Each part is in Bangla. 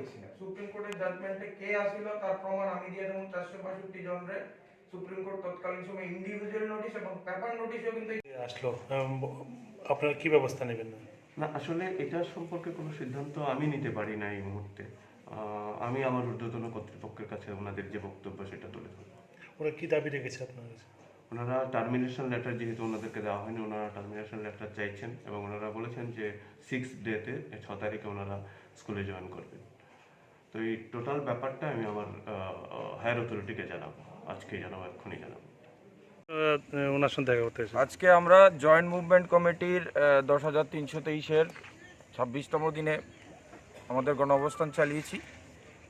কিছু না সুপ্রিম কোর্টের জাজমেন্টে কে আসিল তার প্রমাণ আমি দিয়ে দেবো 462 জনরে সুপ্রিম কোর্ট তৎকালীন সময় ইন্ডিভিজুয়াল নোটিশ এবং পেপার নোটিশও কিন্তু আসলো আপনারা কি ব্যবস্থা নেবেন? না, আসলে এটা সম্পর্কে কোনো সিদ্ধান্ত আমি নিতে পারি না এই মুহূর্তে। আমি আমার ঊর্ধ্বতন কর্তৃপক্ষের কাছে ওনাদের যে বক্তব্য সেটা তুলে ধরবো। ওরা কি দাবি রেখেছে আপনার কাছে? ওনারা টার্মিনেশন লেটার, যেহেতু ওনাদেরকে দেওয়া হয়নি, ওনারা টার্মিনেশন লেটার চাইছেন এবং ওনারা বলেছেন যে 6 ডেতে 6 তারিখে ওনারা স্কুলে জয়েন করবেন। তো এই টোটাল ব্যাপারটা আমি আমার হায়ার অথরিটিকে জানাবো, আজকেই জানাবো, এক্ষুনি জানাবো। ওনার সঙ্গে দেখা করতে এসেছে। আজকে আমরা জয়েন্ট মুভমেন্ট কমিটির 10,323-এর 26তম দিনে আমাদের গণ অবস্থান চালিয়েছি।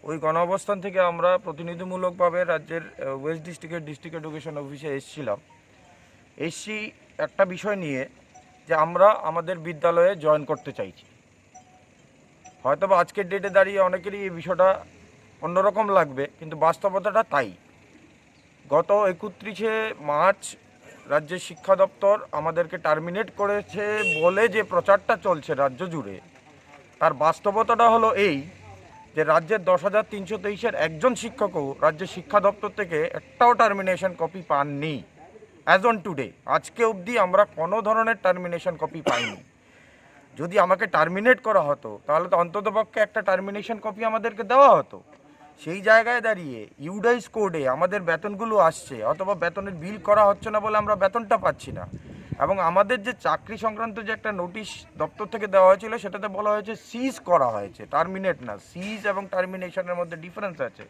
ওই গণ অবস্থান থেকে আমরা প্রতিনিধিমূলকভাবে রাজ্যের ওয়েস্ট ডিস্ট্রিক্টের ডিস্ট্রিক্ট এডুকেশন অফিসে এসছি একটা বিষয় নিয়ে যে আমরা আমাদের বিদ্যালয়ে জয়েন করতে চাইছি। হয়তো বা আজকের ডেটে দাঁড়িয়ে অনেকেরই এই বিষয়টা অন্যরকম লাগবে, কিন্তু বাস্তবতাটা তাই। গত 31শে মার্চ রাজ্যের শিক্ষা দপ্তর আমাদেরকে টার্মিনেট করেছে বলে যে প্রচারটা চলছে রাজ্য জুড়ে, তার বাস্তবতাটা হলো এই যে রাজ্যের 10,323-এর একজন শিক্ষকও রাজ্যের শিক্ষা দপ্তর থেকে একটাও টার্মিনেশন কপি পাননি। অ্যাজ অন টুডে, আজকে অবধি আমরা কোনো ধরনের টার্মিনেশন কপি পাইনি। যদি আমাকে টার্মিনেট করা হতো তাহলে তো অন্ততপক্ষে একটা টার্মিনেশন কপি আমাদেরকে দেওয়া হতো। সেই জায়গায় দাঁড়িয়ে ইউডাইস কোডে আমাদের বেতনগুলো আসছে, অথবা বেতনের বিল করা হচ্ছে না বলে আমরা বেতনটা পাচ্ছি না। এবং আমাদের যে চাকরি সংক্রান্ত যে একটা নোটিশ দপ্তর থেকে দেওয়া হয়েছিল সেটাতে বলা হয়েছে সিজ করা হয়েছে, টার্মিনেট না। সিজ এবং টার্মিনেশনের মধ্যে ডিফারেন্স আছে।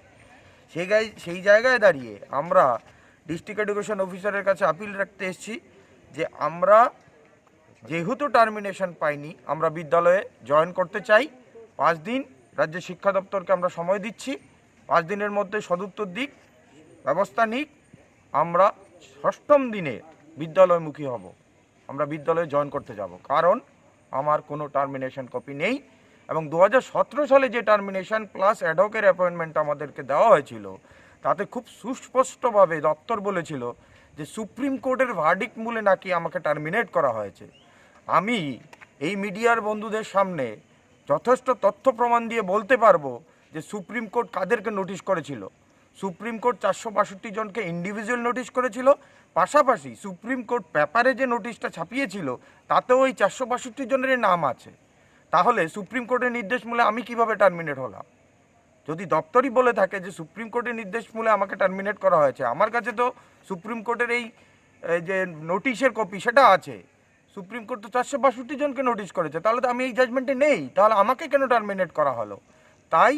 সেই জায়গায় দাঁড়িয়ে আমরা ডিস্ট্রিক্ট এডুকেশন অফিসারের কাছে আপিল রাখতে এসেছি যে আমরা যেহেতু টার্মিনেশন পাইনি, আমরা বিদ্যালয়ে জয়েন করতে চাই। 5 দিন রাজ্যের শিক্ষা দপ্তরকে আমরা সময় দিচ্ছি, 5 দিনের মধ্যে সদুত্তর দিক, ব্যবস্থা নিক। আমরা 6ম দিনে বিদ্যালয়মুখী হব, আমরা বিদ্যালয়ে জয়েন করতে যাব, কারণ আমার কোনো টার্মিনেশন কপি নেই। এবং 2017 সালে যে টার্মিনেশন প্লাস অ্যাডহকের অ্যাপয়েন্টমেন্ট আমাদেরকে দেওয়া হয়েছিল তাতে খুব সুস্পষ্টভাবে দপ্তর বলেছিল যে সুপ্রিম কোর্টের ভার্ডিক্ট মূলে নাকি আমাকে টার্মিনেট করা হয়েছে। আমি এই মিডিয়ার বন্ধুদের সামনে যথেষ্ট তথ্য প্রমাণ দিয়ে বলতে পারবো যে সুপ্রিম কোর্ট কাদেরকে নোটিশ করেছিল। সুপ্রিম কোর্ট 462 জনকে ইন্ডিভিজুয়াল নোটিশ করেছিল, পাশাপাশি সুপ্রিম কোর্ট পেপারে যে নোটিশটা ছাপিয়েছিল তাতেও ওই 462 জনের নাম আছে। তাহলে সুপ্রিম কোর্টের নির্দেশ মূলে আমি কিভাবে টার্মিনেট হলাম? যদি দপ্তরই বলে থাকে যে সুপ্রিম কোর্টের নির্দেশ মূলে আমাকে টার্মিনেট করা হয়েছে, আমার কাছে তো সুপ্রিম কোর্টের এই যে নোটিশের কপি সেটা আছে। সুপ্রিম কোর্ট তো 462 জনকে নোটিশ করেছে, তাহলে তো আমি এই জাজমেন্টে নেই, তাহলে আমাকে কেন টার্মিনেট করা হলো? তাই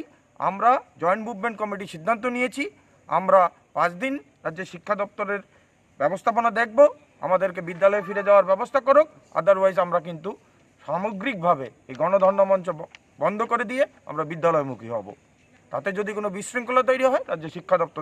আমরা জয়েন্ট মুভমেন্ট কমিটি সিদ্ধান্ত নিয়েছি, আমরা 5 দিন রাজ্যের শিক্ষা দপ্তরের ব্যবস্থাপনা দেখব, আমাদেরকে বিদ্যালয়ে ফিরে যাওয়ার ব্যবস্থা করুক। আদারওয়াইজ আমরা কিন্তু সামগ্রিকভাবে এই গণধর্ম মঞ্চ বন্ধ করে দিয়ে আমরা বিদ্যালয়মুখী হব। তাতে যদি কোনো বিশৃঙ্খলা তৈরি হয় রাজ্য শিক্ষা দপ্তর